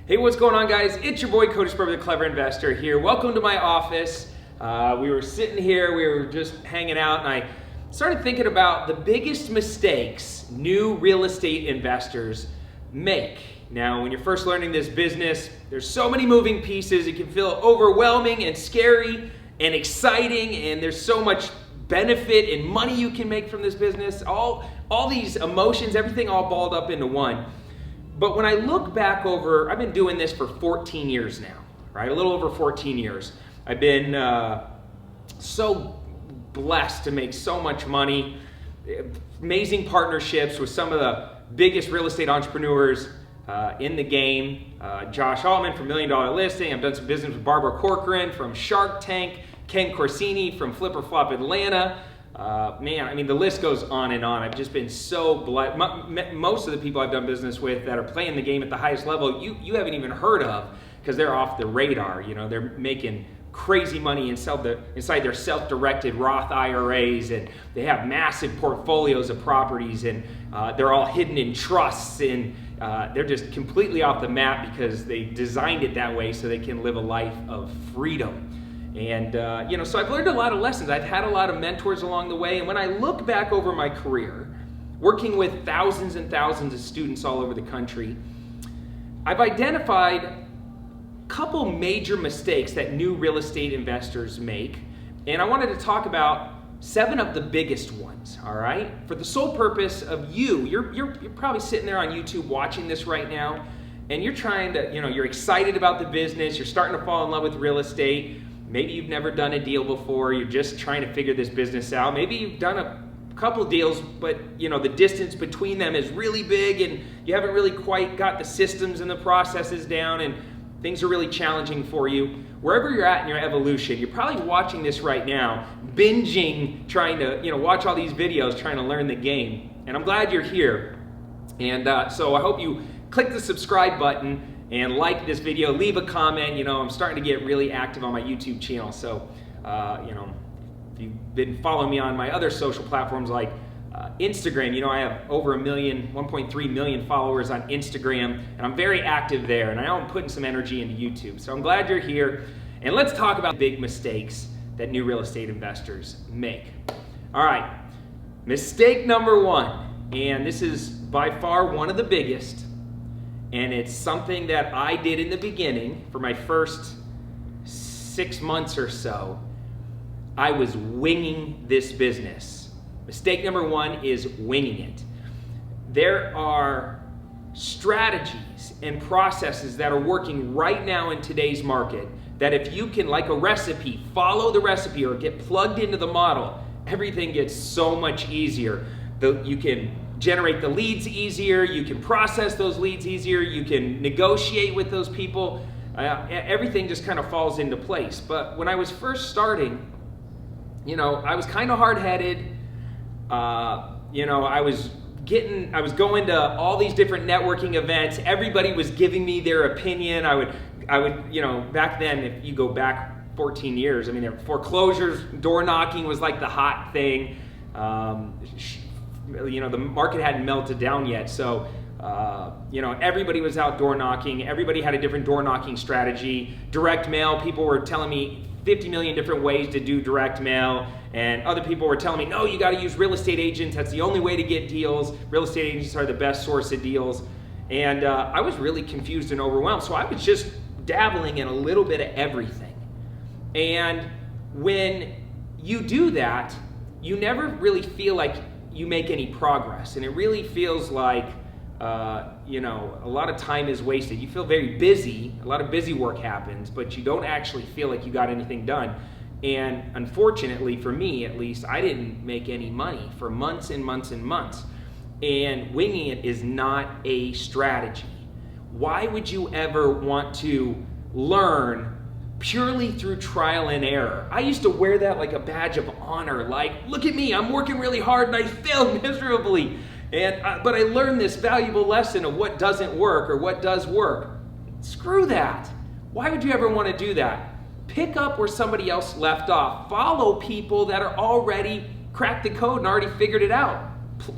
Hey, what's going on, guys? It's your boy Cody Sperber, the Clever Investor here. Welcome to my office. We were sitting here, we were just hanging out, and I started thinking about the biggest mistakes new real estate investors make. Now, when you're first learning this business, there's so many moving pieces. It can feel overwhelming and scary and exciting, and there's so much benefit and money you can make from this business. All these emotions, everything all balled up into one. But when I look back over, I've been doing this for 14 years now, right? A little over 14 years. I've been so blessed to make so much money, amazing partnerships with some of the biggest real estate entrepreneurs in the game. Josh Altman from $1 Million Listing. I've done some business with Barbara Corcoran from Shark Tank, Ken Corsini from Flip or Flop Atlanta. Man, I mean, the list goes on and on. I've just been so blessed. Most of the people I've done business with that are playing the game at the highest level, you haven't even heard of because they're off the radar. You know, they're making crazy money inside their self-directed Roth IRAs, and they have massive portfolios of properties, and they're all hidden in trusts, and they're just completely off the map because they designed it that way so they can live a life of freedom. And, so I've learned a lot of lessons. I've had a lot of mentors along the way. And when I look back over my career, working with thousands and thousands of students all over the country, I've identified a couple major mistakes that new real estate investors make. And I wanted to talk about 7 of the biggest ones, all right? For the sole purpose of you're probably sitting there on YouTube watching this right now, and you're trying to, you're excited about the business, you're starting to fall in love with real estate. Maybe you've never done a deal before, you're just trying to figure this business out. Maybe you've done a couple deals, but the distance between them is really big and you haven't really quite got the systems and the processes down, and things are really challenging for you. Wherever you're at in your evolution, you're probably watching this right now, binging, trying to watch all these videos, trying to learn the game. And I'm glad you're here. And so I hope you click the subscribe button and like this video, leave a comment. I'm starting to get really active on my YouTube channel. So, if you've been following me on my other social platforms like Instagram, I have over 1.3 million followers on Instagram, and I'm very active there, and I know I'm putting some energy into YouTube. So I'm glad you're here, and let's talk about big mistakes that new real estate investors make. All right, mistake number 1, and this is by far one of the biggest. And it's something that I did in the beginning for my first 6 months or so. I was winging this business. Mistake number 1 is winging it. There are strategies and processes that are working right now in today's market that if you can, like a recipe, follow the recipe or get plugged into the model, everything gets so much easier. You can generate the leads easier, you can process those leads easier, you can negotiate with those people. Everything just kind of falls into place. But when I was first starting, I was kind of hard-headed. I was going to all these different networking events. Everybody was giving me their opinion. I would, back then, if you go back 14 years, foreclosures, door knocking was like the hot thing. The market hadn't melted down yet, so everybody was out door knocking. Everybody had a different door knocking strategy. Direct mail, people were telling me 50 million different ways to do direct mail, and other people were telling me, no, you got to use real estate agents. That's the only way to get deals. Real estate agents are the best source of deals. And I was really confused and overwhelmed, so I was just dabbling in a little bit of everything. And when you do that, you never really feel like you make any progress, and it really feels like a lot of time is wasted. You feel very busy, a lot of busy work happens, but you don't actually feel like you got anything done. And unfortunately, for me at least, I didn't make any money for months and months and months. And winging it is not a strategy. Why would you ever want to learn purely through trial and error? I used to wear that like a badge of honor, like, look at me, I'm working really hard and I failed miserably. But I learned this valuable lesson of what doesn't work or what does work. Screw that. Why would you ever want to do that? Pick up where somebody else left off. Follow people that are already cracked the code and already figured it out.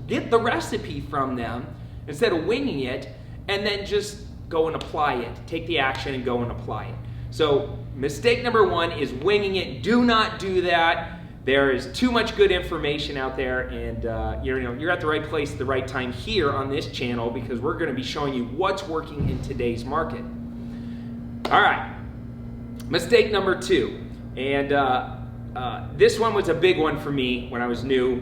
Get the recipe from them instead of winging it, and then just go and apply it. Take the action and go and apply it. So mistake number one is winging it. Do not do that. There is too much good information out there, and you're at the right place at the right time here on this channel, because we're going to be showing you what's working in today's market. All right, mistake number two, and this one was a big one for me when I was new.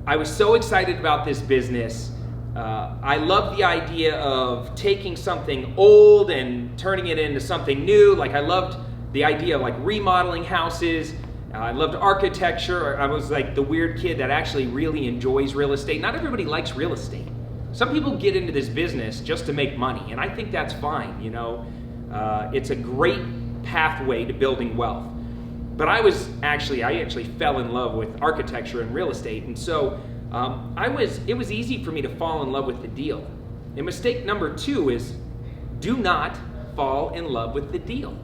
I was so excited about this business. I love the idea of taking something old and turning it into something new. Like, I loved the idea of like remodeling houses. I loved architecture. I was like the weird kid that actually really enjoys real estate. Not everybody likes real estate. Some people get into this business just to make money, and I think that's fine. It's a great pathway to building wealth. But I actually fell in love with architecture and real estate, and so it was easy for me to fall in love with the deal. And mistake number two is, do not fall in love with the deal,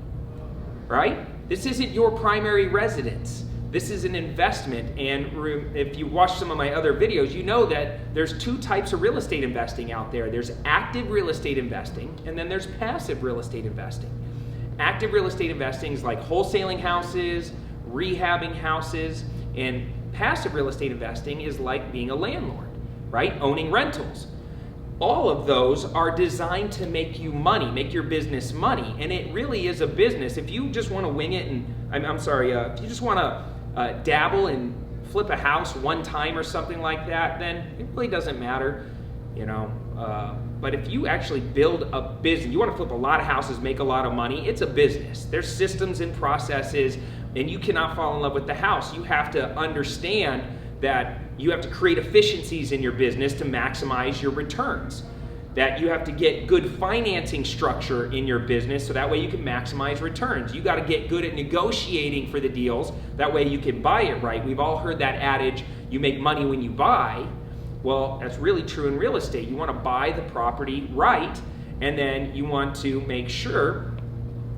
right? This isn't your primary residence. This is an investment, and if you watch some of my other videos, you know that there's two types of real estate investing out there. There's active real estate investing, and then there's passive real estate investing. Active real estate investing is like wholesaling houses, rehabbing houses, and passive real estate investing is like being a landlord, right? Owning rentals. All of those are designed to make you money, make your business money, and it really is a business. If you just want to wing it and, if you just want to dabble and flip a house one time or something like that, then it really doesn't matter, But if you actually build a business, you want to flip a lot of houses, make a lot of money, it's a business. There's systems and processes, and you cannot fall in love with the house. You have to understand that you have to create efficiencies in your business to maximize your returns. That you have to get good financing structure in your business so that way you can maximize returns. You got to get good at negotiating for the deals. That way you can buy it right. We've all heard that adage, you make money when you buy. Well, that's really true in real estate. You want to buy the property right, and then you want to make sure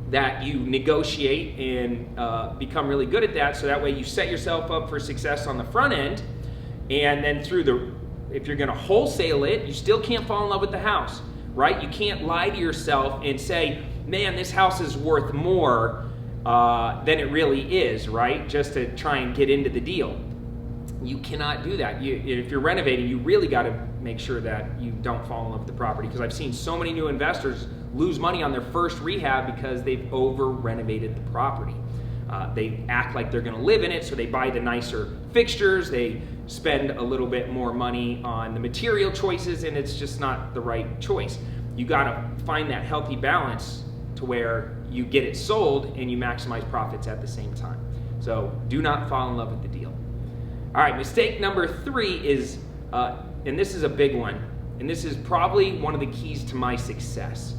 that you negotiate and become really good at that, so that way you set yourself up for success on the front end, and then if you're going to wholesale it, you still can't fall in love with the house, right? You can't lie to yourself and say, man, this house is worth more than it really is, right? Just to try and get into the deal. You cannot do that. If you're renovating, you really got to make sure that you don't fall in love with the property, because I've seen so many new investors lose money on their first rehab because they've over-renovated the property. They act like they're going to live in it, so they buy the nicer fixtures, they spend a little bit more money on the material choices, and it's just not the right choice. You got to find that healthy balance to where you get it sold and you maximize profits at the same time. So do not fall in love with the deal. All right, mistake number three is, and this is a big one, and this is probably one of the keys to my success.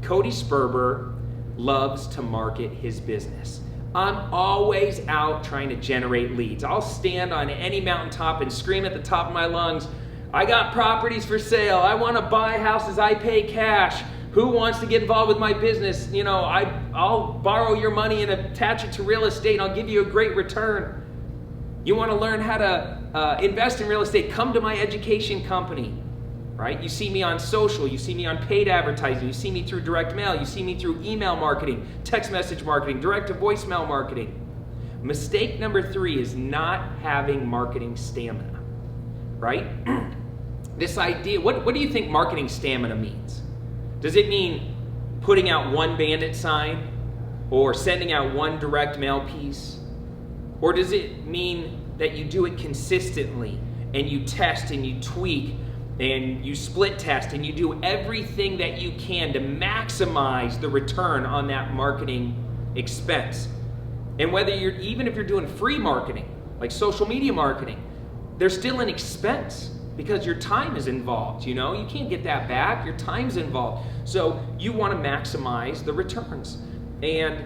Cody Sperber loves to market his business. I'm always out trying to generate leads. I'll stand on any mountaintop and scream at the top of my lungs, I got properties for sale. I want to buy houses. I pay cash. Who wants to get involved with my business? I'll borrow your money and attach it to real estate, and I'll give you a great return. You want to learn how to invest in real estate? Come to my education company, right? You see me on social, you see me on paid advertising, you see me through direct mail, you see me through email marketing, text message marketing, direct to voicemail marketing. Mistake number three is not having marketing stamina, right? This idea, what do you think marketing stamina means? Does it mean putting out one bandit sign or sending out one direct mail piece? Or does it mean that you do it consistently and you test and you tweak and you split test and you do everything that you can to maximize the return on that marketing expense? And even if you're doing free marketing, like social media marketing, there's still an expense because your time is involved, you can't get that back, your time's involved. So you want to maximize the returns. And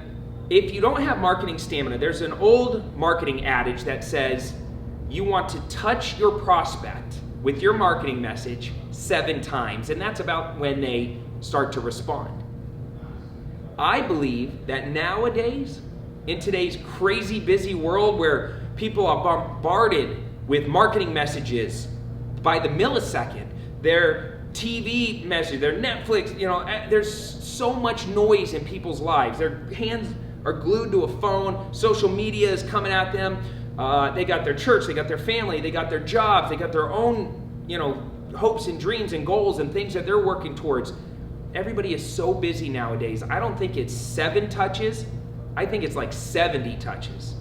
if you don't have marketing stamina, there's an old marketing adage that says you want to touch your prospect with your marketing message 7 times, and that's about when they start to respond. I believe that nowadays, in today's crazy busy world where people are bombarded with marketing messages by the millisecond, they're TV message, their Netflix, there's so much noise in people's lives. Their hands are glued to a phone. Social media is coming at them. They got their church, they got their family, they got their jobs, they got their own, hopes and dreams and goals and things that they're working towards. Everybody is so busy nowadays. I don't think it's 7 touches. I think it's like 70 touches.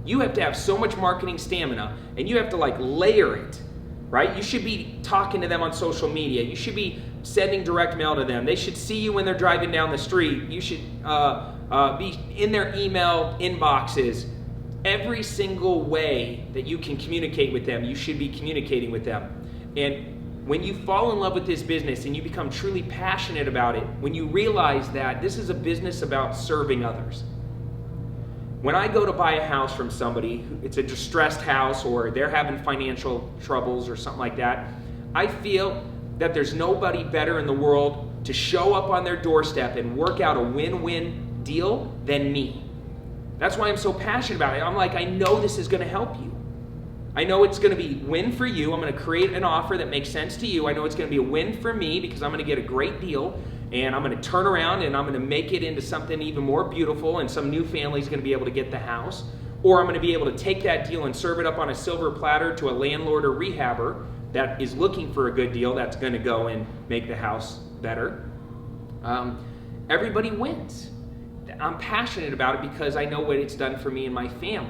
You have to have so much marketing stamina, and you have to layer it, right? You should be talking to them on social media. You should be sending direct mail to them. They should see you when they're driving down the street. You should be in their email inboxes. Every single way that you can communicate with them, you should be communicating with them. And when you fall in love with this business and you become truly passionate about it, when you realize that this is a business about serving others. When I go to buy a house from somebody, it's a distressed house or they're having financial troubles or something like that, I feel that there's nobody better in the world to show up on their doorstep and work out a win-win deal than me. That's why I'm so passionate about it. I'm like, I know this is going to help you. I know it's going to be win for you. I'm going to create an offer that makes sense to you. I know it's going to be a win for me because I'm going to get a great deal, and I'm going to turn around and I'm going to make it into something even more beautiful, and some new family is going to be able to get the house. Or I'm going to be able to take that deal and serve it up on a silver platter to a landlord or rehabber that is looking for a good deal that's going to go and make the house better. Everybody wins. I'm passionate about it because I know what it's done for me and my family,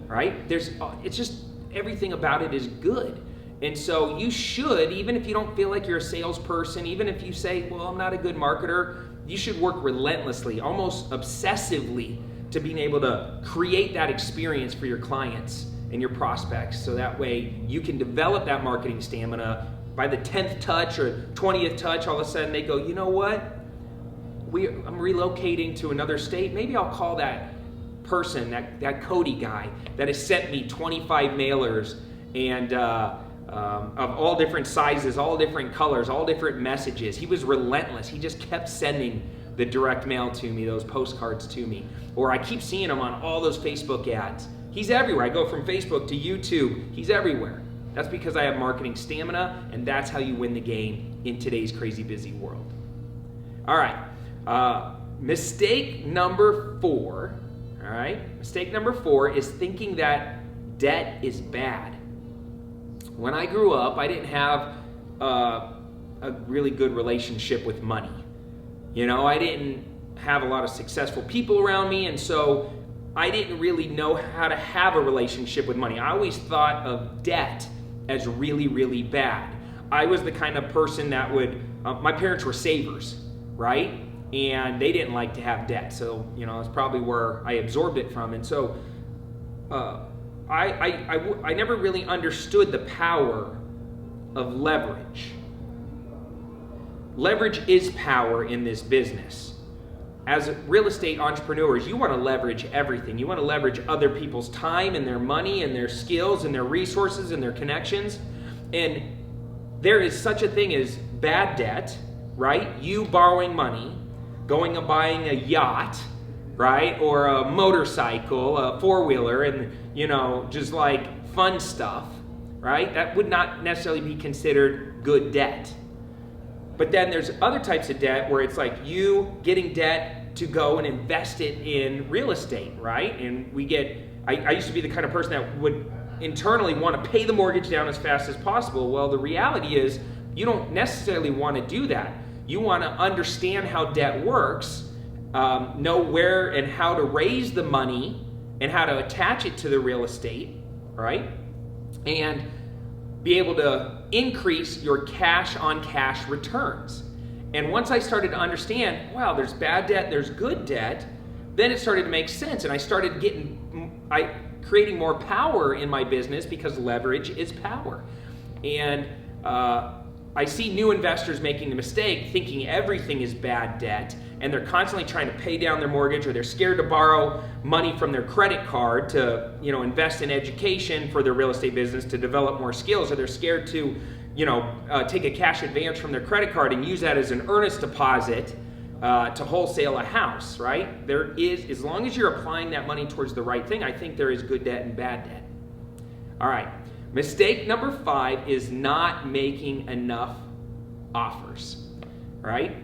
right? It's just everything about it is good. And so you should, even if you don't feel like you're a salesperson, even if you say, well, I'm not a good marketer, you should work relentlessly, almost obsessively, to being able to create that experience for your clients and your prospects. So that way you can develop that marketing stamina. By the 10th touch or 20th touch, all of a sudden they go, you know what? I'm relocating to another state. Maybe I'll call that person, that Cody guy that has sent me 25 mailers and of all different sizes, all different colors, all different messages. He was relentless. He just kept sending the direct mail to me, those postcards to me. Or I keep seeing him on all those Facebook ads. He's everywhere. I go from Facebook to YouTube. He's everywhere. That's because I have marketing stamina, and that's how you win the game in today's crazy busy world. All right. Mistake number 4, all right? Mistake number 4 is thinking that debt is bad. When I grew up, I didn't have a really good relationship with money. I didn't have a lot of successful people around me, and so I didn't really know how to have a relationship with money. I always thought of debt as really, really bad. I was the kind of person that my parents were savers, right? And they didn't like to have debt. So, that's probably where I absorbed it from. And so I never really understood the power of leverage. Leverage is power in this business. As real estate entrepreneurs, you want to leverage everything. You want to leverage other people's time and their money and their skills and their resources and their connections. And there is such a thing as bad debt, right? You borrowing money, going and buying a yacht, right? Or a motorcycle, a four-wheeler, and, just like fun stuff, right? That would not necessarily be considered good debt. But then there's other types of debt where it's like you getting debt to go and invest it in real estate, right? And I used to be the kind of person that would internally want to pay the mortgage down as fast as possible. Well, the reality is you don't necessarily want to do that. You want to understand how debt works, know where and how to raise the money and how to attach it to the real estate, right? And be able to increase your cash on cash returns. And once I started to understand, wow, there's bad debt, there's good debt, then it started to make sense. And I started creating more power in my business because leverage is power. And I see new investors making the mistake thinking everything is bad debt, and they're constantly trying to pay down their mortgage, or they're scared to borrow money from their credit card to, invest in education for their real estate business, to develop more skills, or they're scared to, take a cash advance from their credit card and use that as an earnest deposit to wholesale a house, right? There is, as long as you're applying that money towards the right thing, I think there is good debt and bad debt. All right. Mistake number 5 is not making enough offers, right?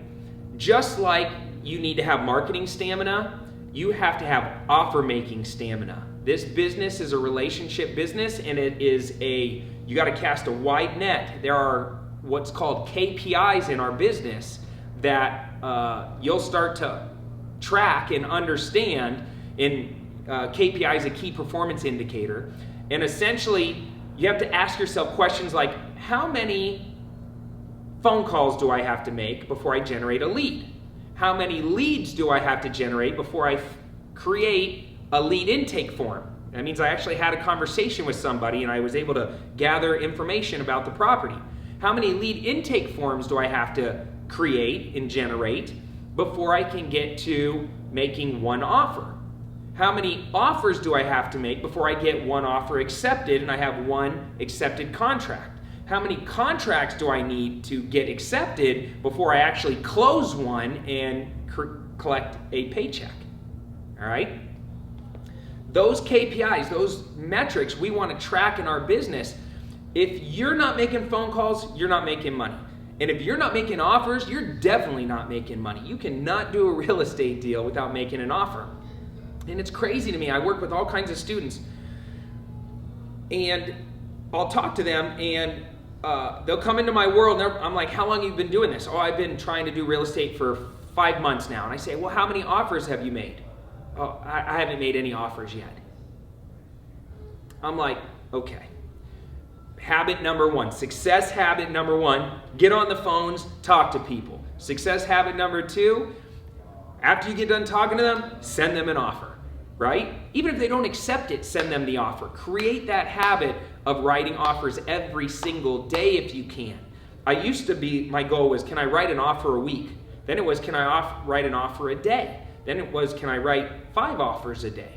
Just like you need to have marketing stamina, you have to have offer making stamina. This business is a relationship business, and you got to cast a wide net. There are what's called KPIs in our business that you'll start to track and understand. KPI is a key performance indicator. And essentially, you have to ask yourself questions like, how many phone calls do I have to make before I generate a lead? How many leads do I have to generate before I create a lead intake form? That means I actually had a conversation with somebody and I was able to gather information about the property. How many lead intake forms do I have to create and generate before I can get to making one offer? How many offers do I have to make before I get one offer accepted and I have one accepted contract? How many contracts do I need to get accepted before I actually close one and collect a paycheck? All right? Those KPIs, those metrics we want to track in our business. If you're not making phone calls, you're not making money. And if you're not making offers, you're definitely not making money. You cannot do a real estate deal without making an offer. And it's crazy to me. I work with all kinds of students, and I'll talk to them, and they'll come into my world, and I'm like, how long have you been doing this? Oh, I've been trying to do real estate for 5 months now. And I say, well, how many offers have you made? Oh, I haven't made any offers yet. I'm like, okay. Habit number one, success habit number one, get on the phones, talk to people. Success habit number two, after you get done talking to them, send them an offer, right? Even if they don't accept it, send them the offer. Create that habit of writing offers every single day if you can. My goal was, can I write an offer a week? Then it was, can I write an offer a day? Then it was, can I write 5 offers a day?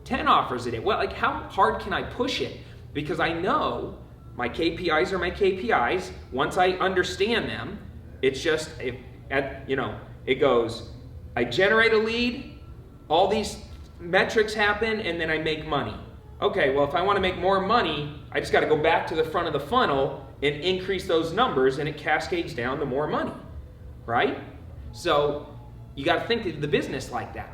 10 offers a day? Well, like, how hard can I push it? Because I know my KPIs are my KPIs. Once I understand them, it's just, it goes, I generate a lead, all these metrics happen, and then I make money. Okay, well, if I want to make more money, I just got to go back to the front of the funnel and increase those numbers, and it cascades down to more money, right? So you got to think of the business like that.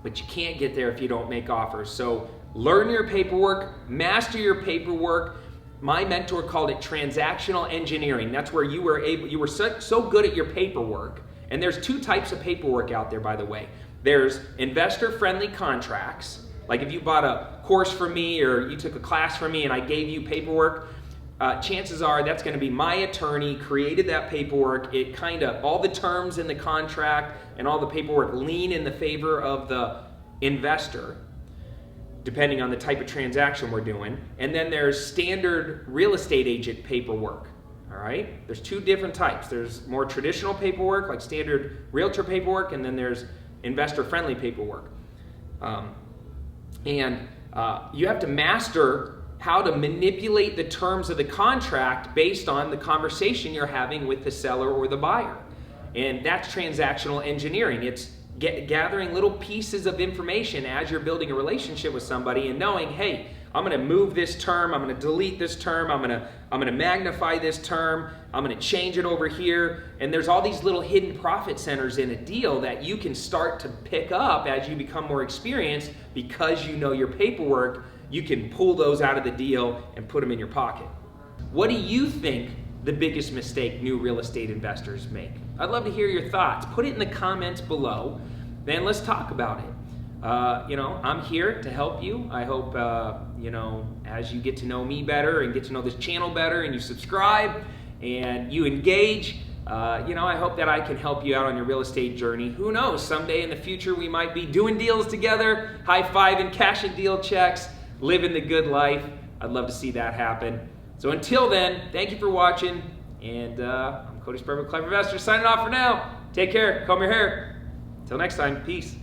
But you can't get there if you don't make offers. So learn your paperwork, master your paperwork. My mentor called it transactional engineering. That's where you were so good at your paperwork. And there's 2 types of paperwork out there, by the way. There's investor-friendly contracts. Like if you bought a course from me or you took a class from me and I gave you paperwork, chances are that's going to be my attorney created that paperwork. All the terms in the contract and all the paperwork lean in the favor of the investor, depending on the type of transaction we're doing. And then there's standard real estate agent paperwork. All right? There's 2 different types. There's more traditional paperwork, like standard realtor paperwork, and then there's investor-friendly paperwork. You have to master how to manipulate the terms of the contract based on the conversation you're having with the seller or the buyer. And that's transactional engineering. It's gathering little pieces of information as you're building a relationship with somebody and knowing, hey, I'm going to move this term, I'm going to delete this term, I'm going to magnify this term, I'm going to change it over here. And there's all these little hidden profit centers in a deal that you can start to pick up as you become more experienced because you know your paperwork. You can pull those out of the deal and put them in your pocket. What do you think the biggest mistake new real estate investors make? I'd love to hear your thoughts. Put it in the comments below. Then let's talk about it. I'm here to help you. I hope, as you get to know me better and get to know this channel better and you subscribe and you engage, I hope that I can help you out on your real estate journey. Who knows? Someday in the future, we might be doing deals together, high-fiving, cashing deal checks, living the good life. I'd love to see that happen. So until then, thank you for watching. And I'm Cody Sperber, Clever Investor, signing off for now. Take care. Comb your hair. Until next time, peace.